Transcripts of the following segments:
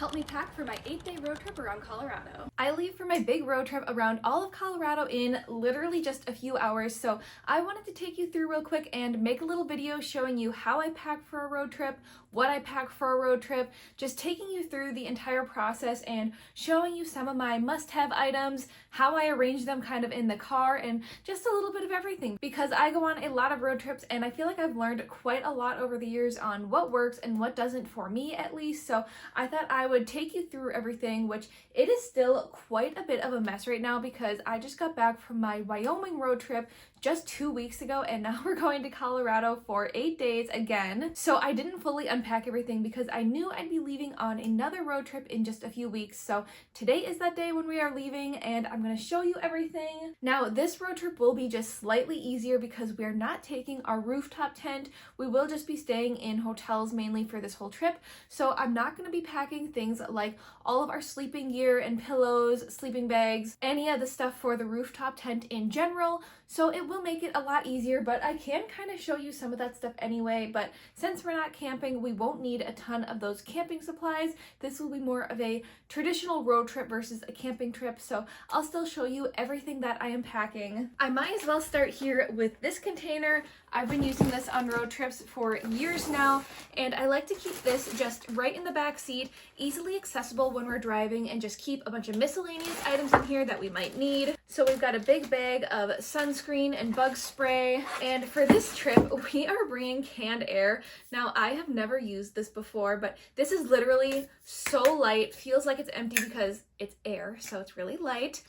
help me pack for my 8-day road trip around Colorado. I leave for my big road trip around all of Colorado in literally just a few hours, so I wanted to take you through real quick and make a little video showing you how I pack for a road trip, what I pack for a road trip, just taking you through the entire process and showing you some of my must-have items, how I arrange them kind of in the car, and just a little bit of everything, because I go on a lot of road trips and I feel like I've learned quite a lot over the years on what works and what doesn't, for me at least. So I thought I would take you through everything, which it is still quite a bit of a mess right now because I just got back from my Wyoming road trip just 2 weeks ago, and now we're going to Colorado for 8 days again. So I didn't fully unpack everything because I knew I'd be leaving on another road trip in just a few weeks. So today is that day when we are leaving, and I'm going to show you everything. Now, this road trip will be just slightly easier because we're not taking our rooftop tent. We will just be staying in hotels mainly for this whole trip. So I'm not going to be packing things like all of our sleeping gear and pillows, sleeping bags, any of the stuff for the rooftop tent in general. So it will make it a lot easier, but I can kind of show you some of that stuff anyway. But since we're not camping, we won't need a ton of those camping supplies. This will be more of a traditional road trip versus a camping trip, so I'll still show you everything that I am packing. I might as well start here with this container. I've been using this on road trips for years now, and I like to keep this just right in the back seat, easily accessible when we're driving, and just keep a bunch of miscellaneous items in here that we might need. So we've got a big bag of sunscreen and bug spray, and for this trip we are bringing canned air. Now, I have never used this before, but this is literally so light, feels like it's empty because it's air, so it's really light.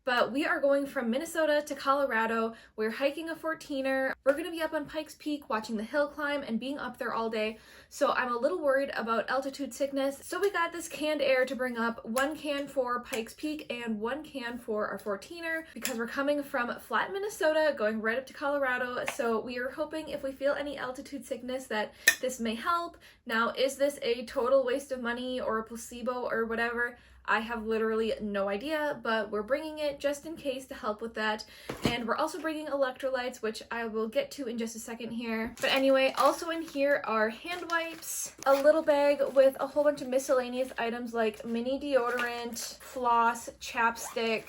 But we are going from Minnesota to Colorado. We're hiking a 14er. We're going to be up on Pikes Peak watching the hill climb and being up there all day. So I'm a little worried about altitude sickness. So we got this canned air to bring up, 1 can for Pikes Peak and 1 can for our 14er, because we're coming from flat Minnesota going right up to Colorado. So we are hoping if we feel any altitude sickness that this may help. Now, is this a total waste of money or a placebo or whatever? I have literally no idea, but we're bringing it just in case to help with that. And we're also bringing electrolytes, which I will get to in just a second here. But anyway, also in here are hand wipes, a little bag with a whole bunch of miscellaneous items like mini deodorant, floss, chapstick.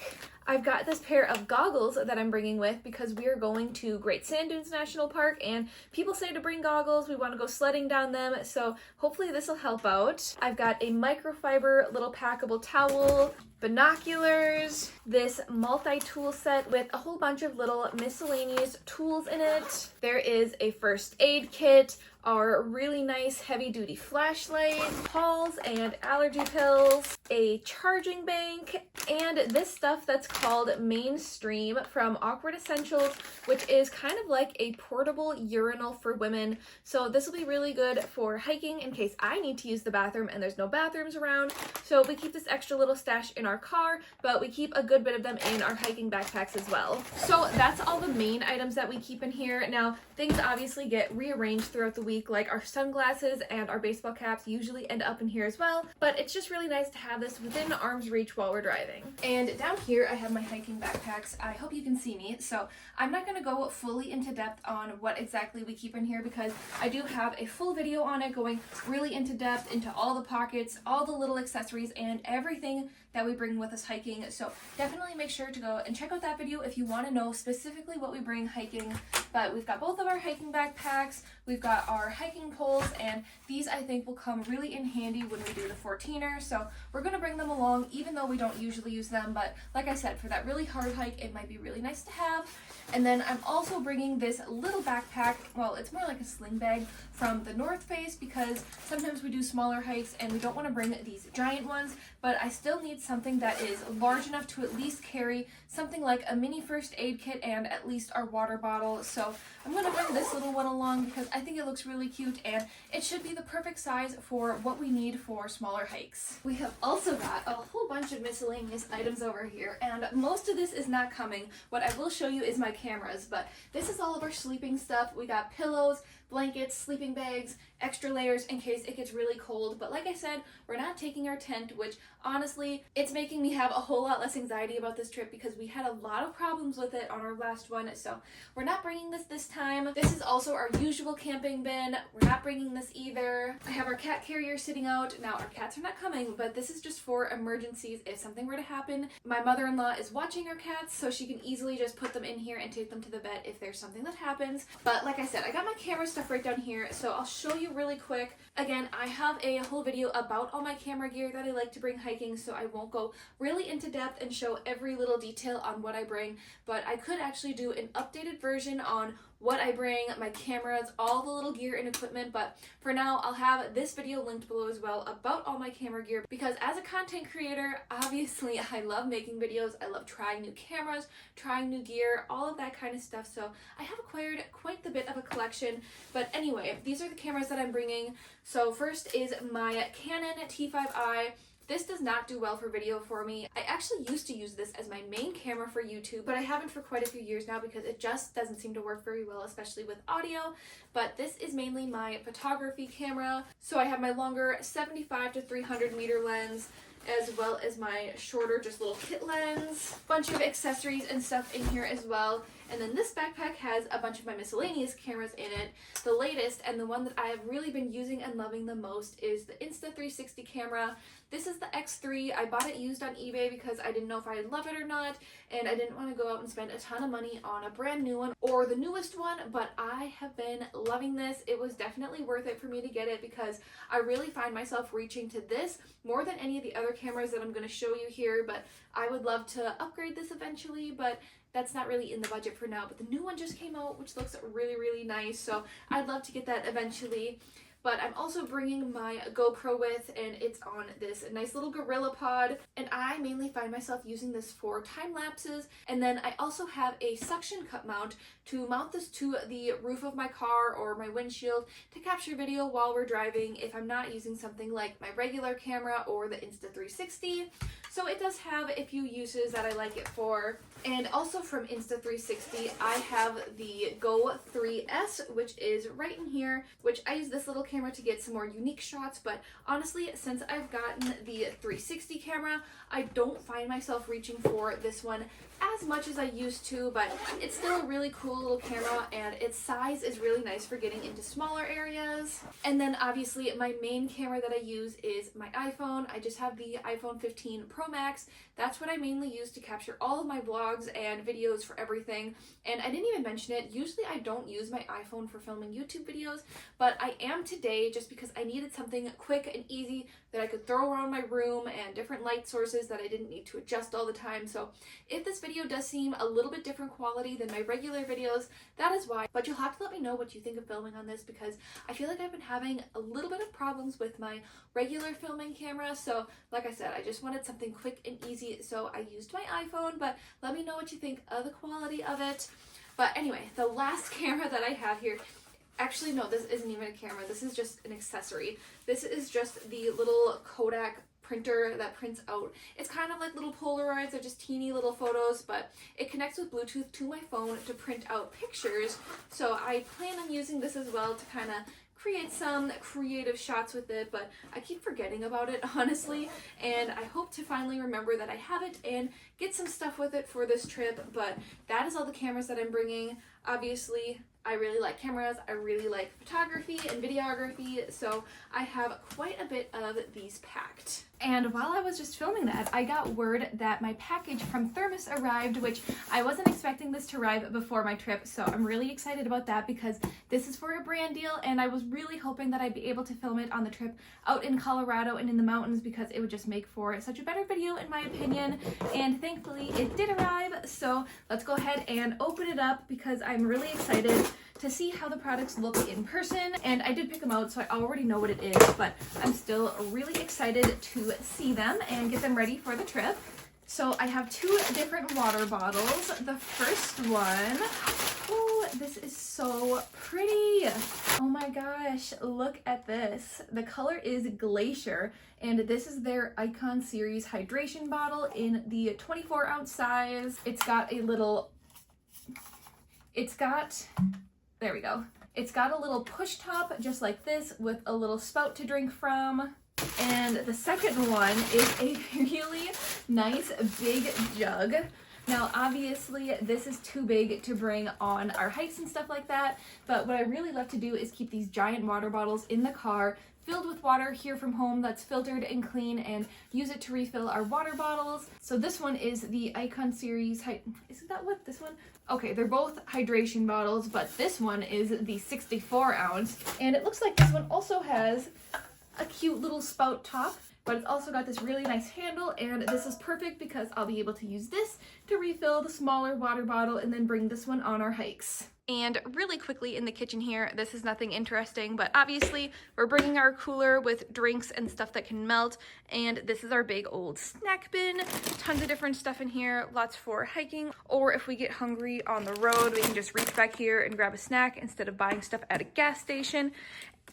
I've got this pair of goggles that I'm bringing with because we are going to Great Sand Dunes National Park, and people say to bring goggles. We want to go sledding down them, so hopefully this will help out. I've got a microfiber little packable towel, binoculars, this multi-tool set with a whole bunch of little miscellaneous tools in it. There is a first aid kit, our really nice heavy-duty flashlight, Halls and allergy pills, a charging bank, and this stuff that's called Mainstream from Awkward Essentials, which is kind of like a portable urinal for women. So this will be really good for hiking in case I need to use the bathroom and there's no bathrooms around. So we keep this extra little stash in our car, but we keep a good bit of them in our hiking backpacks as well. So that's all the main items that we keep in here. Now, things obviously get rearranged throughout the week, like our sunglasses and our baseball caps usually end up in here as well, but it's just really nice to have this within arm's reach while we're driving. And down here I have my hiking backpacks. I hope you can see me. So I'm not going to go fully into depth on what exactly we keep in here because I do have a full video on it going really into depth into all the pockets, all the little accessories, and everything that we bring with us hiking. So definitely make sure to go and check out that video if you want to know specifically what we bring hiking. But we've got both of our hiking backpacks, we've got our hiking poles, and these I think will come really in handy when we do the 14er. So we're going to bring them along even though we don't usually use them, but like I said, for that really hard hike it might be really nice to have. And then I'm also bringing this little backpack, well, it's more like a sling bag from the North Face because sometimes we do smaller hikes and we don't want to bring these giant ones, but I still need something that is large enough to at least carry something like a mini first aid kit and at least our water bottle. So I'm going to bring this little one along because I think it looks really cute and it should be the perfect size for what we need for smaller hikes. We have also got a whole bunch of miscellaneous items over here, and most of this is not coming. What I will show you is my cameras, but this is all of our sleeping stuff. We got pillows, blankets, sleeping bags, extra layers in case it gets really cold. But like I said, we're not taking our tent, which honestly, it's making me have a whole lot less anxiety about this trip because we had a lot of problems with it on our last one. So we're not bringing this time. This is also our usual camping bin. We're not bringing this either. I have our cat carrier sitting out. Now our cats are not coming, but this is just for emergencies. If something were to happen, my mother-in-law is watching our cats, so she can easily just put them in here and take them to the vet if there's something that happens. But like I said, I got my camera stuff right down here, so I'll show you really quick. Again, I have a whole video about all my camera gear that I like to bring hiking, so I won't go really into depth and show every little detail on what I bring, but I could actually do an updated version on what I bring, my cameras, all the little gear and equipment. But for now, I'll have this video linked below as well about all my camera gear, because as a content creator, obviously I love making videos. I love trying new cameras, trying new gear, all of that kind of stuff. So I have acquired quite the bit of a collection. But anyway, these are the cameras that I'm bringing. So first is my Canon T5i. This does not do well for video for me. I actually used to use this as my main camera for YouTube, but I haven't for quite a few years now because it just doesn't seem to work very well, especially with audio. But this is mainly my photography camera. So I have my longer 75 to 300 meter lens, as well as my shorter, just little kit lens, bunch of accessories and stuff in here as well. And then this backpack has a bunch of my miscellaneous cameras in it. The latest, and the one that I have really been using and loving the most, is the Insta360 camera. This is the X3. I bought it used on eBay because I didn't know if I'd love it or not, and I didn't want to go out and spend a ton of money on a brand new one or the newest one, but I have been loving this. It was definitely worth it for me to get it because I really find myself reaching to this more than any of the other cameras that I'm going to show you here. But I would love to upgrade this eventually, but that's not really in the budget for now. But the new one just came out, which looks really, really nice, so I'd love to get that eventually. But I'm also bringing my GoPro with, and it's on this nice little Gorilla Pod, and I mainly find myself using this for time lapses. And then I also have a suction cup mount to mount this to the roof of my car or my windshield to capture video while we're driving if I'm not using something like my regular camera or the Insta360. So it does have a few uses that I like it for. And also from Insta360, I have the Go 3S, which is right in here, which I use this little camera to get some more unique shots. But honestly, since I've gotten the 360 camera, I don't find myself reaching for this one as much as I used to, but it's still a really cool little camera, and its size is really nice for getting into smaller areas. And then obviously my main camera that I use is my iPhone. I just have the iPhone 15 Pro Max. That's what I mainly use to capture all of my vlogs and videos for everything. And I didn't even mention it, usually I don't use my iPhone for filming YouTube videos, but I am today just because I needed something quick and easy that I could throw around my room and different light sources that I didn't need to adjust all the time. So if this video does seem a little bit different quality than my regular videos, that is why. But you'll have to let me know what you think of filming on this, because I feel like I've been having a little bit of problems with my regular filming camera. So like I said, I just wanted something quick and easy, so I used my iPhone, but let me know what you think of the quality of it. But anyway, the last camera that I have here, actually no, this isn't even a camera, this is just an accessory. This is just the little Kodak printer that prints out. It's kind of like little Polaroids, they're just teeny little photos, but it connects with Bluetooth to my phone to print out pictures. So I plan on using this as well to kind of create some creative shots with it, but I keep forgetting about it, honestly, and I hope to finally remember that I have it and get some stuff with it for this trip. But that is all the cameras that I'm bringing. Obviously, I really like cameras, I really like photography and videography, so I have quite a bit of these packed. And while I was just filming that, I got word that my package from Thermos arrived, which I wasn't expecting this to arrive before my trip, so I'm really excited about that because this is for a brand deal, and I was really hoping that I'd be able to film it on the trip out in Colorado and in the mountains because it would just make for such a better video in my opinion. And thankfully it did arrive, so let's go ahead and open it up because I'm really excited to see how the products look in person. And I did pick them out, so I already know what it is, but I'm still really excited to see them and get them ready for the trip. So I have two different water bottles. The first one, oh, this is so pretty. Oh my gosh, look at this. The color is Glacier, and this is their Icon Series hydration bottle in the 24-ounce size. There we go. It's got a little push top just like this with a little spout to drink from. And the second one is a really nice big jug. Now, obviously, this is too big to bring on our hikes and stuff like that, but what I really love to do is keep these giant water bottles in the car filled with water here from home that's filtered and clean, and use it to refill our water bottles. So this one is the Icon Series, isn't that what this one? Okay, they're both hydration bottles, but this one is the 64 ounce, and it looks like this one also has a cute little spout top, but it's also got this really nice handle, and this is perfect because I'll be able to use this to refill the smaller water bottle and then bring this one on our hikes. And really quickly in the kitchen here, this is nothing interesting, but obviously we're bringing our cooler with drinks and stuff that can melt, and this is our big old snack bin. Tons of different stuff in here, lots for hiking, or if we get hungry on the road, we can just reach back here and grab a snack instead of buying stuff at a gas station.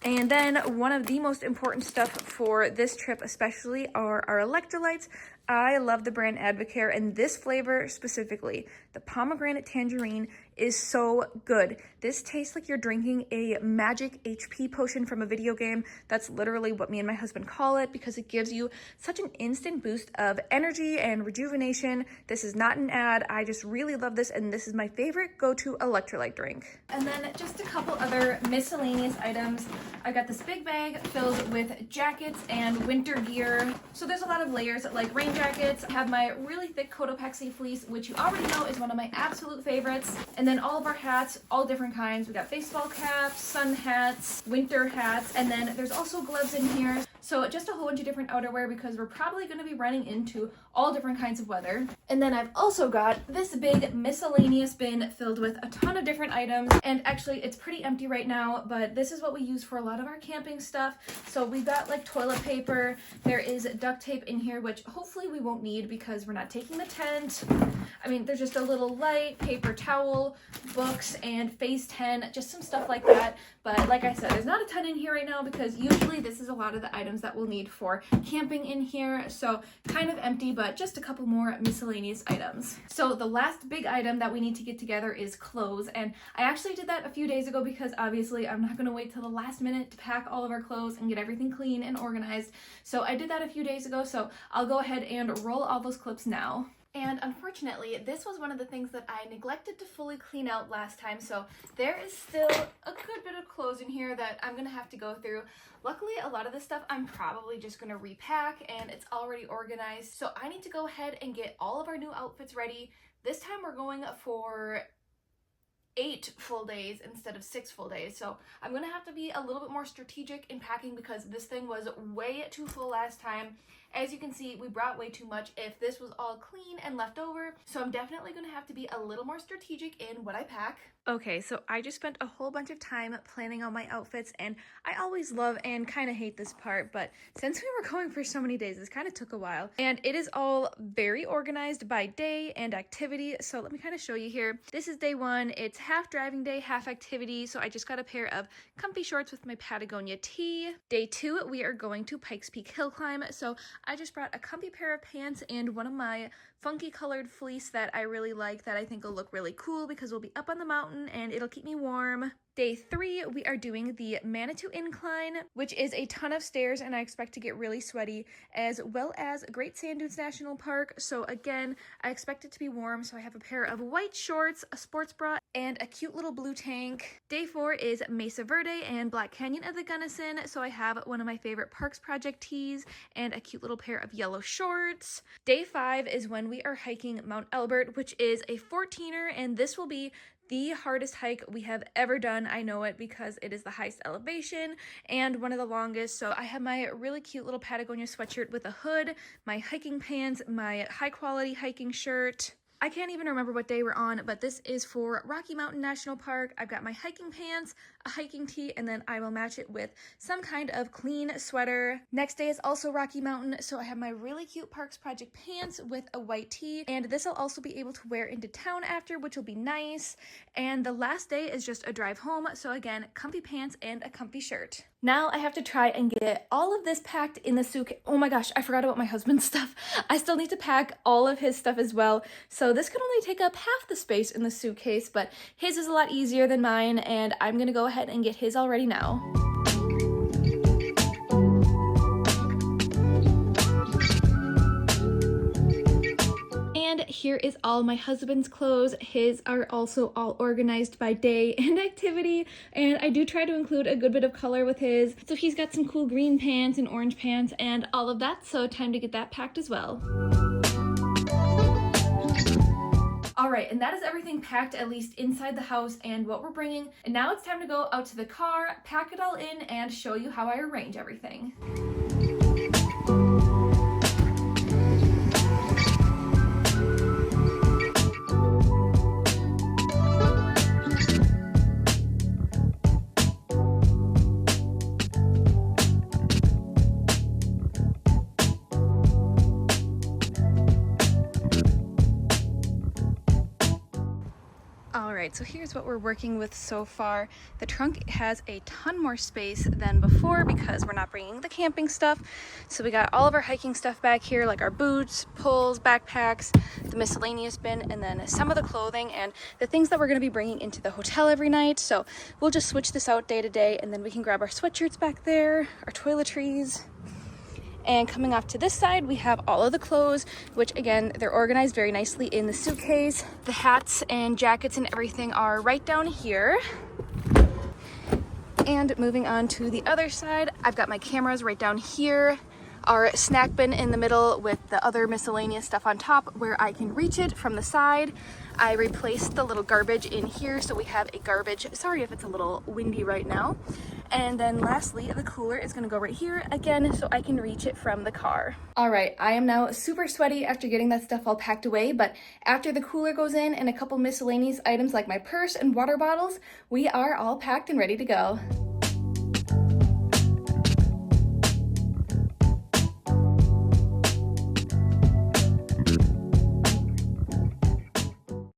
And then one of the most important stuff for this trip especially are our electrolytes. I love the brand Advocare, and this flavor specifically, the pomegranate tangerine, is so good. This tastes like you're drinking a magic HP potion from a video game. That's literally what me and my husband call it, because it gives you such an instant boost of energy and rejuvenation. This is not an ad. I just really love this, and this is my favorite go-to electrolyte drink. And then just a couple other miscellaneous items. I got this big bag filled with jackets and winter gear. So there's a lot of layers, like rain jackets. I have my really thick Cotopaxi fleece, which you already know is one of my absolute favorites. And then all of our hats, all different kinds. We got baseball caps, sun hats, winter hats, and then there's also gloves in here. So just a whole bunch of different outerwear because we're probably going to be running into all different kinds of weather. And then I've also got this big miscellaneous bin filled with a ton of different items. And actually it's pretty empty right now, but this is what we use for a lot of our camping stuff. So we've got like toilet paper. There is duct tape in here, which hopefully we won't need because we're not taking the tent. I mean, there's just a little light, paper towel, books, and phase 10, just some stuff like that. But like I said, there's not a ton in here right now because usually this is a lot of the items that we'll need for camping in here. So kind of empty, but just a couple more miscellaneous items. So the last big item that we need to get together is clothes. And I actually did that a few days ago because obviously I'm not going to wait till the last minute to pack all of our clothes and get everything clean and organized. So I did that a few days ago. So I'll go ahead and roll all those clips now. And unfortunately, this was one of the things that I neglected to fully clean out last time, so there is still a good bit of clothes in here that I'm gonna have to go through. Luckily, a lot of this stuff I'm probably just gonna repack, and it's already organized, so I need to go ahead and get all of our new outfits ready. This time we're going for 8 full days instead of 6 full days, so I'm gonna have to be a little bit more strategic in packing because this thing was way too full last time. As you can see, we brought way too much if this was all clean and left over, so I'm definitely gonna have to be a little more strategic in what I pack. Okay, so I just spent a whole bunch of time planning out my outfits, and I always love and kind of hate this part, but since we were going for so many days, this kind of took a while. And it is all very organized by day and activity, so let me kind of show you here. This is day 1. It's half driving day, half activity, so I just got a pair of comfy shorts with my Patagonia tee. Day 2, we are going to Pikes Peak Hill Climb, so I just brought a comfy pair of pants and one of my funky colored fleece that I really like that I think will look really cool because we'll be up on the mountain and it'll keep me warm. Day 3, we are doing the Manitou Incline, which is a ton of stairs and I expect to get really sweaty, as well as Great Sand Dunes National Park. So again, I expect it to be warm, so I have a pair of white shorts, a sports bra, and a cute little blue tank. Day 4 is Mesa Verde and Black Canyon of the Gunnison, so I have one of my favorite Parks Project tees and a cute little pair of yellow shorts. Day 5 is when we are hiking Mount Elbert, which is a 14er, and this will be the hardest hike we have ever done. I know it because it is the highest elevation and one of the longest. So I have my really cute little Patagonia sweatshirt with a hood, my hiking pants, my high quality hiking shirt. I can't even remember what day we're on, but this is for Rocky Mountain National Park. I've got my hiking pants, a hiking tee, and then I will match it with some kind of clean sweater. Next day is also Rocky Mountain, so I have my really cute Parks Project pants with a white tee, and this I'll also be able to wear into town after, which will be nice. And the last day is just a drive home, so again, comfy pants and a comfy shirt. Now I have to try and get all of this packed in the suitcase. Oh my gosh, I forgot about my husband's stuff. I still need to pack all of his stuff as well. So this could only take up half the space in the suitcase, but his is a lot easier than mine, and I'm gonna go ahead and get his all ready now. And here is all my husband's clothes. His are also all organized by day and activity, and I do try to include a good bit of color with his. So he's got some cool green pants and orange pants and all of that, so time to get that packed as well. All right, and that is everything packed, at least inside the house and what we're bringing. And now it's time to go out to the car, pack it all in, and show you how I arrange everything. Alright, so here's what we're working with so far. The trunk has a ton more space than before because we're not bringing the camping stuff. So we got all of our hiking stuff back here, like our boots, poles, backpacks, the miscellaneous bin, and then some of the clothing and the things that we're going to be bringing into the hotel every night. So we'll just switch this out day to day, and then we can grab our sweatshirts back there, our toiletries. And coming off to this side, we have all of the clothes, which again, they're organized very nicely in the suitcase. The hats and jackets and everything are right down here. And moving on to the other side, I've got my cameras right down here. Our snack bin in the middle with the other miscellaneous stuff on top where I can reach it from the side. I replaced the little garbage in here, so we have a garbage. Sorry if it's a little windy right now. And then lastly, the cooler is gonna go right here again so I can reach it from the car. All right, I am now super sweaty after getting that stuff all packed away, but after the cooler goes in and a couple miscellaneous items like my purse and water bottles, we are all packed and ready to go.